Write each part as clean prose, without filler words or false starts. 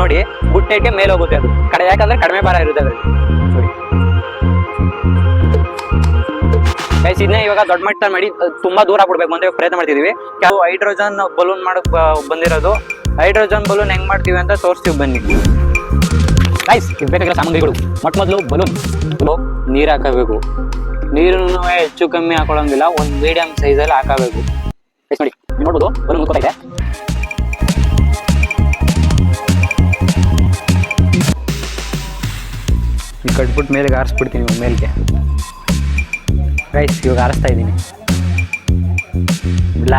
ನೋಡಿ ಬುಟ್ಟೆಗೆ ಮೇಲೆ ಹೋಗುತ್ತೆ ಅದು ಕಡೆ, ಯಾಕಂದ್ರೆ ಕಡಿಮೆ ಭಾರ ಇರುತ್ತೆ ಅದ್ರಲ್ಲಿ. ನೋಡಿ ಗೈಸ್, ಇದನ್ನೇ ಇವಾಗ ದೊಡ್ಡ ಮಟ್ಟ ಮಾಡಿ ತುಂಬಾ ದೂರ ಬಿಡ್ಬೇಕು ಅಂತ ಪ್ರಯತ್ನ ಮಾಡ್ತಿದೀವಿ. ಕೆಲವು ಹೈಡ್ರೋಜನ್ ಬಲೂನ್ ಮಾಡಕ್ ಬಂದಿರೋದು. ಹೈಡ್ರೋಜನ್ ಬಲೂನ್ ಹೆಂಗ್ ಮಾಡ್ತೀವಿ ಅಂತ ತೋರಿಸ್ತೀವಿ ಬನ್ನಿ. ಗೈಸ್, ಬೇಕಾಗಿರೋ ಸಾಮಗ್ರಿಗಳು: ಮೊದಲು ಬಲೂನ್, ನೀರ್ ಹಾಕಬೇಕು. ನೀರನ್ನು ಹೆಚ್ಚು ಕಮ್ಮಿ ಹಾಕೊಳ್ಳಂಗಿಲ್ಲ, ಒಂದು ಮೀಡಿಯಂ ಸೈಜ್ ಅಲ್ಲಿ ಹಾಕಬೇಕು. ನೋಡಿ ನೋಡ್ಬೋದು, ಬಲೂನ್ ಮುಕ್ಕೋತೈತೆ. ಕಟ್ಬಿಟ್ಟು ಮೇಲೆಗೆ ಆರಿಸ್ಬಿಡ್ತೀನಿ ಮೇಲ್ಗೆ. ಗೈಸ್, ಇವಾಗ ಆರಿಸ್ತಾ ಇದ್ದೀನಿ. ಇಲ್ಲ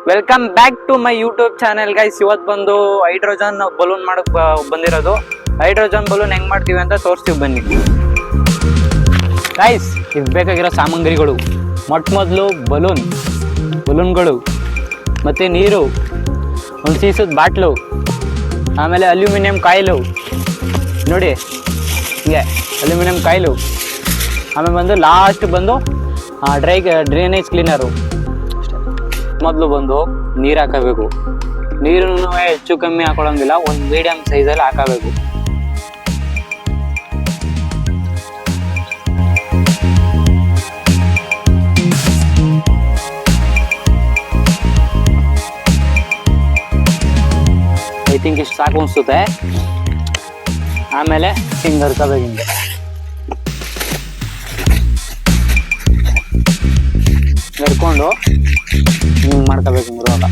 welcome back to my YouTube channel guys. ಇವತ್ತು ಬಂದು ಹೈಡ್ರೋಜನ್ ಬಲೂನ್ ಮಾಡಕ್ ಬಂದಿರೋದು. ಹೈಡ್ರೋಜನ್ ಬಲೂನ್ ಹೆಂಗ್ ಮಾಡ್ತೀವಿ ಅಂತ ತೋರಿಸ್ತೀವಿ ಬನ್ನಿ. ಗೈಸ್, ಇದು ಬೇಕಾಗಿರೋ ಸಾಮಗ್ರಿಗಳು: ಮೊದಲು ಬಲೂನ್ಗಳು, ಮತ್ತೆ ನೀರು, ಒಂದು ಸೀಸದ ಬಾಟ್ಲು, ಆಮೇಲೆ ಅಲ್ಯೂಮಿನಿಯಂ ಕಾಯಿಲು. ನೋಡಿ ಹಿಂಗೆ ಅಲ್ಯೂಮಿನಿಯಂ ಕಾಯಿಲು. ಆಮೇಲೆ ಬಂದು ಲಾಸ್ಟ್ ಬಂದು ಡ್ರೈನೇಜ್ ಕ್ಲೀನರು. ಮೊದಲು ಬಂದು ನೀರು ಹಾಕಬೇಕು. ನೀರನ್ನು ಹೆಚ್ಚು ಕಮ್ಮಿ ಹಾಕೊಳ್ಳಂಗಿಲ್ಲ, ಒಂದು ಮೀಡಿಯಂ ಸೈಜಲ್ಲಿ ಹಾಕಬೇಕು. ಐ ಥಿಂಕ್ ಇಷ್ಟು ಸಾಕು ಅನಿಸುತ್ತೆ. ಆಮೇಲೆ ಹಿಂಗೆ ಹರ್ಕೋಬೇಕು. ಹಿಂಗೆ ಹರ್ಕೊಂಡು ಹಿಂಗೆ ಮಾಡ್ಕೋಬೇಕು. ಮುರುವಾಗ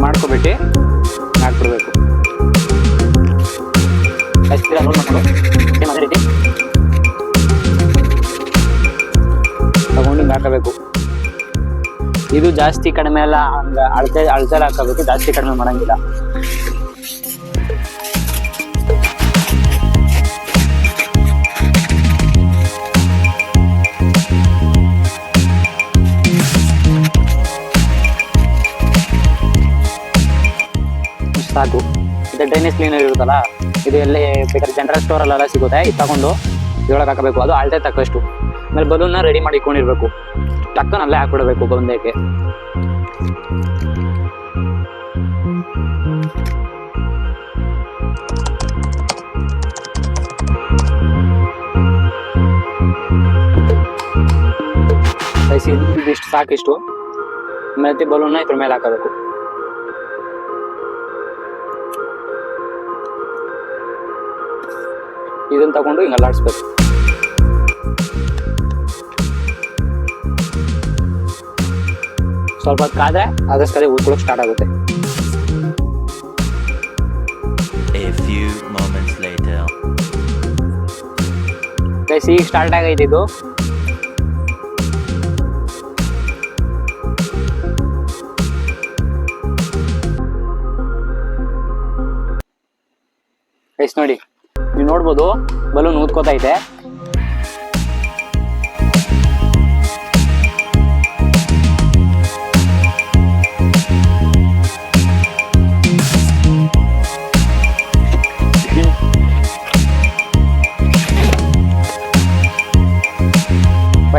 ಮಾಡ್ಕೊಬಿಟ್ಟು ಹಾಕ್ಬಿಡ್ಬೇಕು. ಅಷ್ಟು ರೋಲ್ ಮಾಡ್ಕೊಂಡು ಸೇಮ್ ಅದೇ ರೀತಿ ತಗೊಂಡು ಹಿಂಗೆ ಹಾಕಬೇಕು. ಇದು ಜಾಸ್ತಿ ಕಡಿಮೆ ಎಲ್ಲ ಹಂಗೆ ಅಳತೆಲ್ಲ ಹಾಕಬೇಕು, ಜಾಸ್ತಿ ಕಡಿಮೆ ಮಾಡಂಗಿಲ್ಲ. ಸಾಕು. ಇದು ಡ್ರೈನೇಜ್ ಕ್ಲೀನರ್ ಇರುತ್ತಲ್ಲ, ಇದು ಎಲ್ಲಿ ಬೇಕಾದ್ರೆ ಜನರಲ್ ಸ್ಟೋರಲ್ಲೆಲ್ಲ ಸಿಗುತ್ತೆ. ಇದು ತಗೊಂಡು ಇದ್ರೊಳಗೆ ಹಾಕಬೇಕು. ಅದು ಅಳತೆ ತಕ್ಕಷ್ಟು. ಆಮೇಲೆ ಬಲೂನ್ನ ರೆಡಿ ಮಾಡಿ ಇಟ್ಕೊಂಡಿರ್ಬೇಕು. ಟಕ್ಕನಲ್ಲೇ ಹಾಕ್ಬಿಡ್ಬೇಕು ಬಂದಕ್ಕೆ. ಇದಿಷ್ಟು ಸಾಕಿಷ್ಟು. ಮತ್ತೆ ಬಲೂನ್ನ ಇದ್ರ ಮೇಲೆ ಹಾಕಬೇಕು. ಇದನ್ನ ತಗೊಂಡು ಹಿಂಗೆ ಅಲ್ಲಾಡಿಸ್ಬೇಕು. ಸ್ವಲ್ಪ ಹೊತ್ತು ಕಾದ್ರೆ ಅದಷ್ಟೇ ಉಳ್ಕೊಳ್ಳೋಕೆ ಸ್ಟಾರ್ಟ್ ಆಗುತ್ತೆ. ಗೈಸ್, ಈಗ ಸ್ಟಾರ್ಟ್ ಆಗೈತೆ ಇದು. ಗೈಸ್ ನೋಡಿ, ನೀವು ನೋಡ್ಬೋದು ಬಲೂನ್ ಊದ್ಕೋತೈತೆ.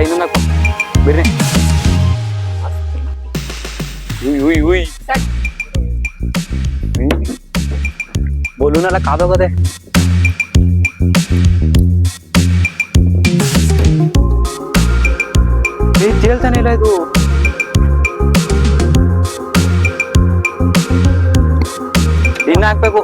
ಇನ್ನೊಂದು ಬಿಡ್ರಿ. ಬಲೂನ್ ಎಲ್ಲ ಕಾದೋಗದೆ. ತೇಲ್ತಾನೆ ಇಲ್ಲ ಇದು. ಇನ್ನ ಹಾಕ್ಬೇಕು.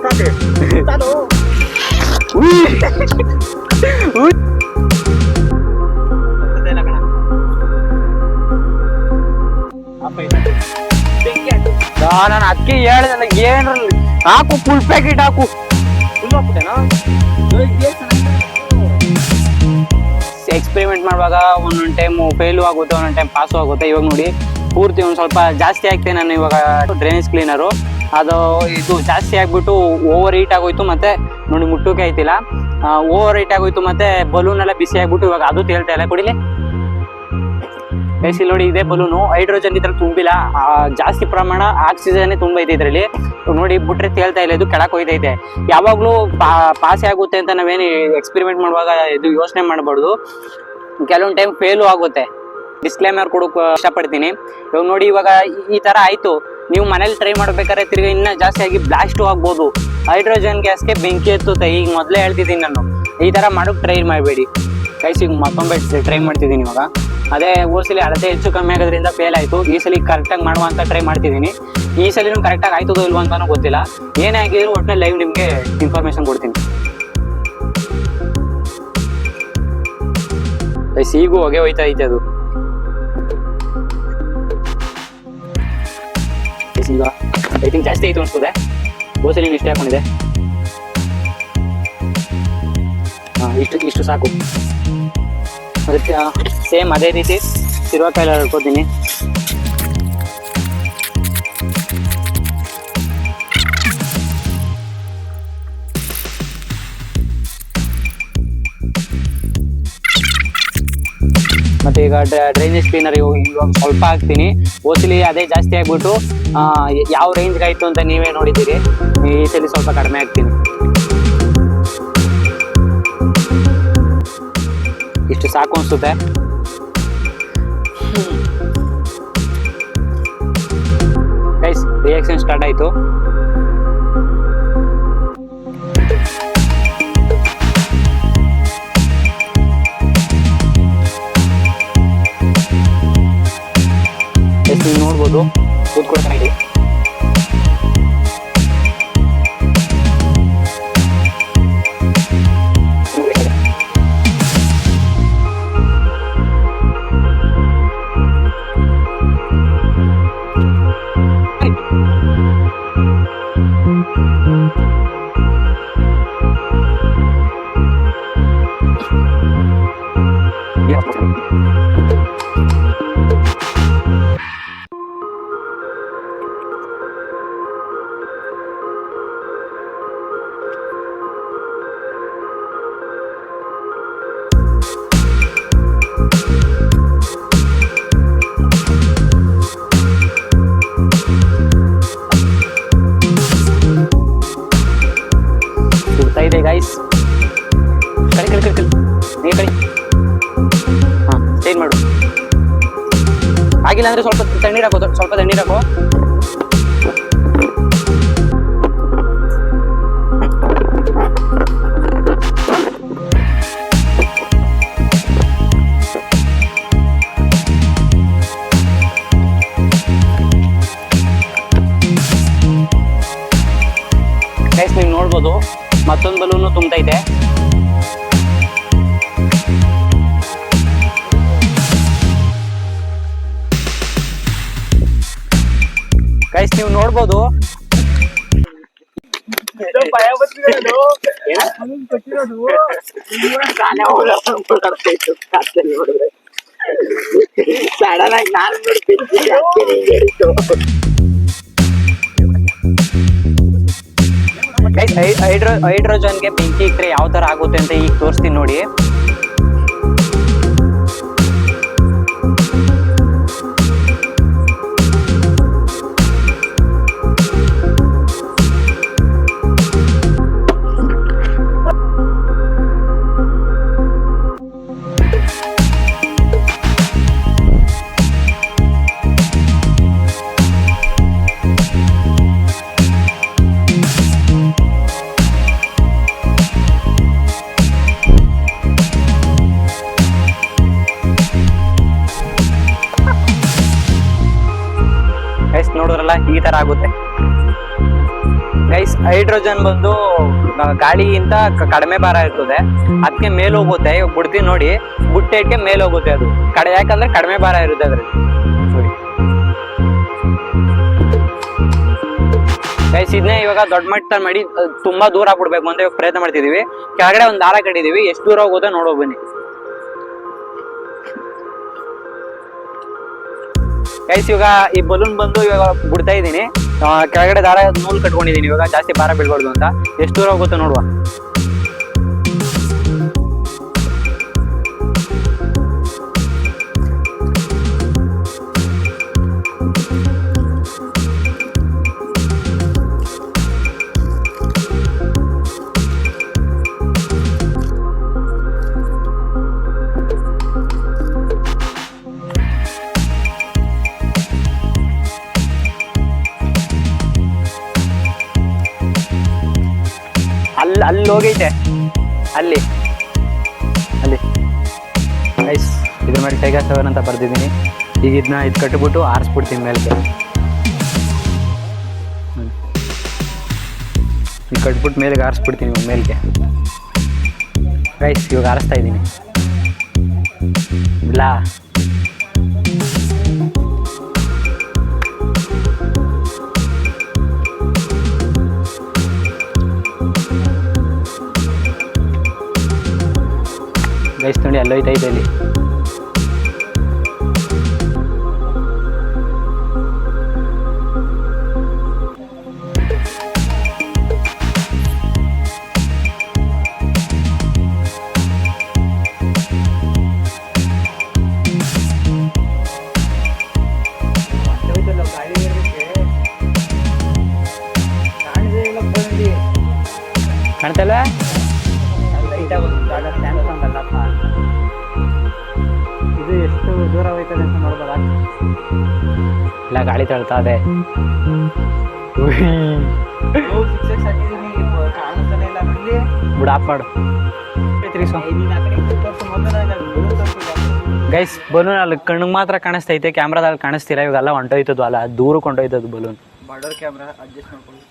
ನಾನು ಅದಕ್ಕೆ ಹೇಳಿದೆ, ನನಗೆ ಏನ್ರಲ್ಲಿ ಹಾಕು, ಫುಲ್ ಪ್ಯಾಕೆಟ್ ಹಾಕು. ಫುಲ್ ಹಾಕ್ಬಿಟ್ಟೆನಾ? ಎಕ್ಸ್ಪೆರಿಮೆಂಟ್ ಮಾಡುವಾಗ ಒಂದೊಂದು ಟೈಮ್ ಫೇಲು ಆಗುತ್ತೆ, ಒಂದೊಂದು ಟೈಮ್ ಪಾಸು ಆಗುತ್ತೆ. ಇವಾಗ ನೋಡಿ ಪೂರ್ತಿ ಒಂದು ಸ್ವಲ್ಪ ಜಾಸ್ತಿ ಆಗ್ತೇನೆ ನಾನು ಇವಾಗ ಡ್ರೈನೇಜ್ ಕ್ಲೀನರು. ಅದು ಇದು ಜಾಸ್ತಿ ಆಗ್ಬಿಟ್ಟು ಓವರ್ ಹೀಟ್ ಆಗೋಯ್ತು, ಮತ್ತೆ ನೋಡಿ ಮುಟ್ಟೋಕೆ ಆಯ್ತಿಲ್ಲ, ಓವರ್ ಹೀಟ್ ಆಗೋಯ್ತು, ಮತ್ತೆ ಬಲೂನ್ ಎಲ್ಲ ಬಿಸಿ ಆಗ್ಬಿಟ್ಟು ಇವಾಗ ಅದು ತೇಲ್ತಾ ಇಲ್ಲ. ಕುಡಿಲಿ ಇಲ್ಲಿ ನೋಡಿ, ಇದೇ ಬಲೂನು ಹೈಡ್ರೋಜನ್ ಇದ್ರಲ್ಲಿ ತುಂಬಿಲ್ಲ, ಜಾಸ್ತಿ ಪ್ರಮಾಣ ಆಕ್ಸಿಜನ್ ತುಂಬ ಐತೆ ಇದ್ರಲ್ಲಿ. ನೋಡಿ ಬಿಟ್ರೆ ತೇಲ್ತಾ ಇಲ್ಲ, ಇದು ಕೆಳಕ್ ಹೋಯ್ತೈತೆ. ಯಾವಾಗ್ಲೂ ಪಾಸೆ ಆಗುತ್ತೆ ಅಂತ ನಾವೇನು ಎಕ್ಸ್ಪೆರಿಮೆಂಟ್ ಮಾಡುವಾಗ ಇದು ಯೋಚನೆ ಮಾಡಬಾರ್ದು, ಕೆಲವೊಂದು ಟೈಮ್ ಫೇಲು ಆಗುತ್ತೆ. ಡಿಸ್ಕ್ಲೇಮರ್ ಕೊಡೋಕೆ ಇಷ್ಟಪಡ್ತೀನಿ. ಇವಾಗ ನೋಡಿ, ಇವಾಗ ಈ ತರ ಆಯ್ತು, ನೀವು ಮನೇಲಿ ಟ್ರೈ ಮಾಡ್ಬೇಕಾದ್ರೆ ತಿರ್ಗಿ ಇನ್ನ ಜಾಸ್ತಿ ಆಗಿ ಬ್ಲಾಸ್ಟು ಆಗ್ಬೋದು. ಹೈಡ್ರೋಜನ್ ಗ್ಯಾಸ್ಗೆ ಬೆಂಕಿ ಎತ್ತುತ್ತೆ, ಈಗ ಮೊದಲೇ ಹೇಳ್ತಿದ್ದೀನಿ ನಾನು. ಈ ತರ ಮಾಡೋಕೆ ಟ್ರೈ ಮಾಡಬೇಡಿ ಗೈಸ್. ಈಗ ಮತ್ತೊಮ್ಮೆ ಟ್ರೈ ಮಾಡ್ತಿದ್ದೀನಿ ಇವಾಗ. ಅದೇ ಹೋದ್ಸಲಿ ಅಳತೆ ಹೆಚ್ಚು ಕಮ್ಮಿ ಆಗೋದ್ರಿಂದ ಫೇಲ್ ಆಯ್ತು. ಈ ಸಲ ಕರೆಕ್ಟಾಗಿ ಮಾಡುವ ಅಂತ ಟ್ರೈ ಮಾಡ್ತಿದ್ದೀನಿ. ಈ ಸಲಿನೂ ಕರೆಕ್ಟಾಗಿ ಆಯ್ತದೋ ಇಲ್ವೋ ಅಂತಾನೂ ಗೊತ್ತಿಲ್ಲ. ಏನೇ ಆಗಿದ್ರು ಒಟ್ಟಿನಲ್ಲಿ ಲೈವ್ ನಿಮಗೆ ಇನ್ಫಾರ್ಮೇಶನ್ ಕೊಡ್ತೀನಿ ಗೈಸ್. ಈಗೂ ಹೊಗೆ ಹೋಯ್ತಾ ಐತೆ ಅದು. ಈಗ ಐ ಥಿಂಕ್ ಜಾಸ್ತಿ ಆಯ್ತು ಅನ್ಸ್ತದೆ. ಹೋದ್ಸಲಿ ಇಷ್ಟೇ ಹಾಕೊಂಡಿದೆ. ಇಷ್ಟು ಸಾಕು. ಅದಕ್ಕೆ ಸೇಮ್ ಅದೇ ರೀತಿ ತಿರುವಕಾಯಿಲೆ ಹಡ್ಕೋತೀನಿ. ಮತ್ತೆ ಈಗ ಡ್ರೈನೇಜ್ ಕ್ಲೀನರ್ ಇವಾಗ ಸ್ವಲ್ಪ ಹಾಕ್ತೀನಿ. ಹೋದ್ಸಲಿ ಅದೇ ಜಾಸ್ತಿ ಆಗ್ಬಿಟ್ಟು ಯಾವ ರೇಂಜ್ಗೆ ಆಯ್ತು ಅಂತ ನೀವೇ ನೋಡಿದ್ದೀರಿ. ಈ ಸಲ ಸ್ವಲ್ಪ ಕಡಿಮೆ ಹಾಕ್ತೀನಿ. ಇಷ್ಟು ಸಾಕು ಅನ್ಸುತ್ತೆ. ಗೈಸ್, ರಿಯಾಕ್ಷನ್ ಸ್ಟಾರ್ಟ್ ಆಯ್ತು. ನೀವು ನೋಡ್ಬೋದು, ಕೂತ್ಕೊಳ್ತಾನೆ. ಇದೆ ಗೈಸ್. ಕಳಿ ಹಾ, ಚೇಂಜ್ ಮಾಡು. ಆಗಿಲ್ಲ ಅಂದ್ರೆ ಸ್ವಲ್ಪ ತಣ್ಣೀರು ಹಾಕೋ, ಸ್ವಲ್ಪ ತಣ್ಣೀರು ಹಾಕೋ. ಗೈಸ್, ನೀವು ನೋಡ್ಬೋದು, ಮತ್ತೊಂದು ಬಲೂನು ತುಂಬತೈತೆ. ಗೈಸ್, ನೀವು ನೋಡ್ಬೋದು, ಸಡನ್ ಆಗಿ ನಾನು ಹೈಡ್ರೋಜನ್ಗೆ ಬೆಂಕಿ ಇಟ್ಟರೆ ಯಾವ ತರ ಆಗುತ್ತೆ ಅಂತ ಈಗ ತೋರಿಸ್ತೀನಿ ನೋಡಿ. ನೋಡಿದ್ರಲ್ಲ, ಈ ತರ ಆಗುತ್ತೆ ಗೈಸ್. ಹೈಡ್ರೋಜನ್ ಬಂದು ಗಾಳಿಗಿಂತ ಕಡಿಮೆ ಭಾರ ಇರ್ತದೆ, ಅದಕ್ಕೆ ಮೇಲ್ ಹೋಗುತ್ತೆ. ಇವಾಗ ಬಿಡ್ತೀನಿ ನೋಡಿ, ಬುಟ್ಟೆಗೆ ಮೇಲ್ ಹೋಗುತ್ತೆ ಅದು ಯಾಕಂದ್ರೆ ಕಡಿಮೆ ಭಾರ ಇರುತ್ತೆ ಅದ್ರಲ್ಲಿ ನೋಡಿ ಗೈಸ್. ಇದನ್ನೇ ಇವಾಗ ದೊಡ್ಡ ಮಟ್ಟ ಮಾಡಿ ತುಂಬಾ ದೂರ ಆಗ್ಬಿಡ್ಬೇಕು ಅಂತ ಇವಾಗ ಪ್ರಯತ್ನ ಮಾಡ್ತಿದೀವಿ. ಕೆಳಗಡೆ ಒಂದು ದಾರ ಕಟ್ಟಿದೀವಿ, ಎಷ್ಟು ದೂರ ಹೋಗುತ್ತೆ ನೋಡೋ ಬನ್ನಿ. ಗೈಸ್ ಇವಾಗ ಈ ಬಲೂನ್ ಬಂದು ಇವಾಗ ಬಿಡ್ತಾ ಇದ್ದೀನಿ. ಕೆಳಗಡೆ ದಾರ ನೂಲ್ ಕಟ್ಕೊಂಡಿದ್ದೀನಿ. ಇವಾಗ ಜಾಸ್ತಿ ಭಾರ ಬೀಳ್ಬಾರ್ದು ಅಂತ. ಎಷ್ಟು ದೂರ ಹೋಗುತ್ತೋ ನೋಡುವ. ಅಲ್ಲಿ ಹೋಗೈತೆ ಅಲ್ಲಿ ಗೈಸ್ ಇದ್ರ ಮೇಲೆ ಟೈಗರ್ 7 ಅಂತ ಬರ್ದಿದ್ದೀನಿ. ಈಗ ಇದನ್ನ ಇದು ಕಟ್ಬಿಟ್ಟು ಆರಿಸ್ಬಿಡ್ತೀನಿ ಮೇಲ್ಗೆ. ಇದು ಕಟ್ಬಿಟ್ಟು ಮೇಲೆಗೆ ಆರಿಸ್ಬಿಡ್ತೀನಿ ಮೇಲ್ಗೆ. ಗೈಸ್ ಇವಾಗ ಆರಿಸ್ತಾ ಇದ್ದೀನಿ. ಇಲ್ಲ ಗೈಸ್ ನೋಡಿ ಅಲ್ಲೋಯ್ತೈತೆ ಅಲ್ಲಿ. ಕಾಣ್ತಲ್ಲ ಇದು ಎಷ್ಟು ದೂರ ಹೋಯ್ತದೆ ಅಂತ ನೋಡ್ಬೋದಾ? ಇಲ್ಲ ಗಾಳಿ ತಳ್ತಾ ಇದೆ. ಬಿಡು ಆಫ್ ಮಾಡು. ಗೈಸ್ ಬಲೂನ್ ಅಲ್ಲಿ ಕಣ್ಣಿಗೆ ಮಾತ್ರ ಕಾಣಿಸ್ತೈತೆ, ಕ್ಯಾಮ್ರಾದಲ್ಲಿ ಕಾಣಿಸ್ತಿಲ್ಲ. ಇವಾಗೆಲ್ಲ ಹೊಂಟೋಯ್ತದ್ದು ಅಲ್ಲ, ದೂರಕ್ಕೆ ಹೊಂಟೋಯ್ತದ್ದು ಬಲೂನ್. ಬಾರ್ಡರ್ ಕ್ಯಾಮ್ರಾ ಅಡ್ಜಸ್ಟ್ ಮಾಡ್ಕೊಂಡು